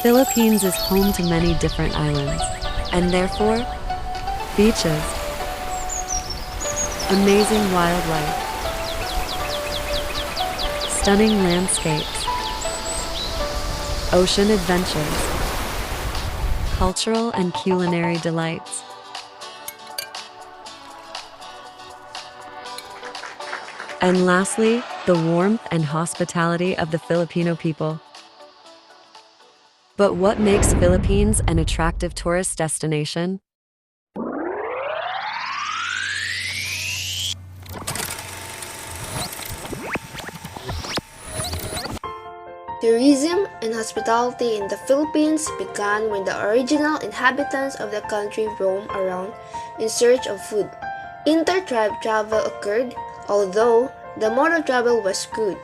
Philippines is home to many different islands, and therefore, beaches, amazing wildlife, stunning landscapes, ocean adventures, cultural and culinary delights. And lastly, the warmth and hospitality of the Filipino people. But what makes Philippines an attractive tourist destination? Tourism and hospitality in the Philippines began when the original inhabitants of the country roamed around in search of food. Inter-tribe travel occurred, although the mode of travel was crude.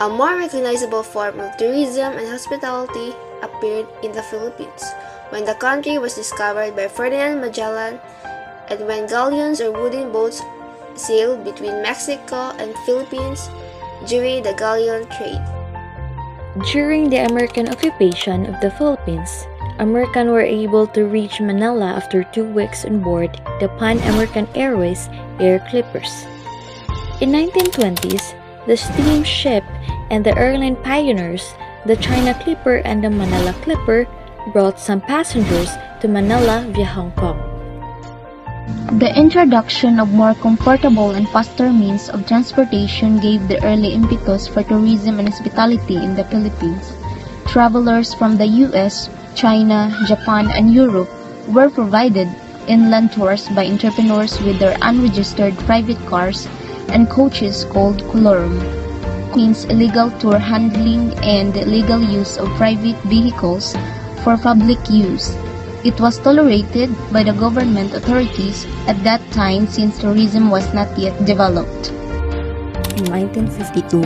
A more recognizable form of tourism and hospitality appeared in the Philippines when the country was discovered by Ferdinand Magellan and when galleons or wooden boats sailed between Mexico and Philippines during the galleon trade. During the American occupation of the Philippines, Americans were able to reach Manila after 2 weeks on board the Pan American Airways Air Clippers. In 1920s, the steamship and the airline pioneers, the China Clipper and the Manila Clipper, brought some passengers to Manila via Hong Kong. The introduction of more comfortable and faster means of transportation gave the early impetus for tourism and hospitality in the Philippines. Travelers from the US, China, Japan, and Europe were provided inland tours by entrepreneurs with their unregistered private cars and coaches called colorum. Means illegal tour handling and legal use of private vehicles for public use. It was tolerated by the government authorities at that time since tourism was not yet developed. In 1952,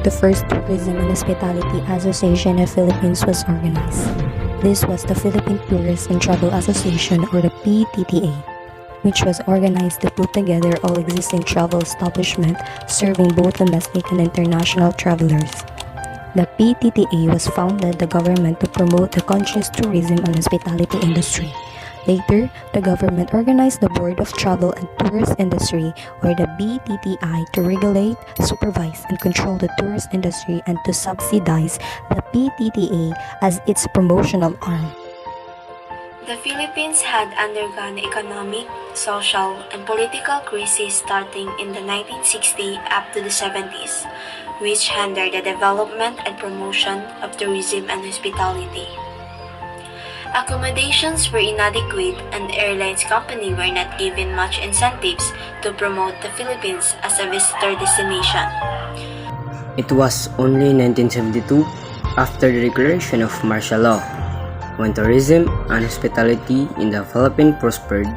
the first Tourism and Hospitality Association of Philippines was organized. This was the Philippine Tourist and Travel Association, or the PTTA, which was organized to put together all existing travel establishments serving both domestic and international travelers. The PTTA was founded by the government to promote the country's tourism and hospitality industry. Later, the government organized the Board of Travel and Tourist Industry, or the BTTI, to regulate, supervise, and control the tourist industry and to subsidize the PTTA as its promotional arm. The Philippines had undergone economic, social, and political crises starting in the 1960s up to the 70s, which hindered the development and promotion of tourism and hospitality. Accommodations were inadequate and airlines company were not given much incentives to promote the Philippines as a visitor destination. It was only in 1972, after the declaration of martial law, when tourism and hospitality in the Philippines prospered.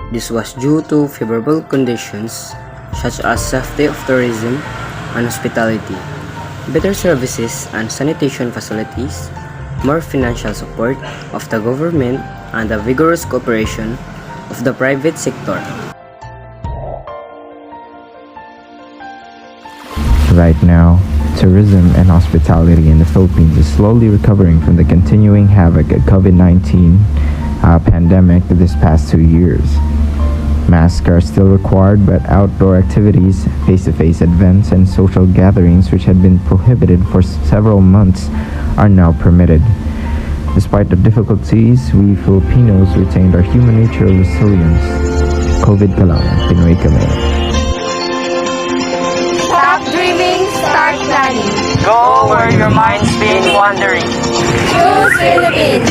This was due to favorable conditions such as safety of tourism and hospitality, better services and sanitation facilities, more financial support of the government, and the vigorous cooperation of the private sector. Right now, tourism and hospitality in the Philippines is slowly recovering from the continuing havoc of COVID-19 pandemic this past 2 years. Masks are still required, but outdoor activities, face-to-face events, and social gatherings which had been prohibited for several months are now permitted. Despite the difficulties, we Filipinos retained our human nature of resilience. COVID ka lang, Pinoy kami. Stop dreaming, start planning. Go where your mind's been wandering. Choose Philippines.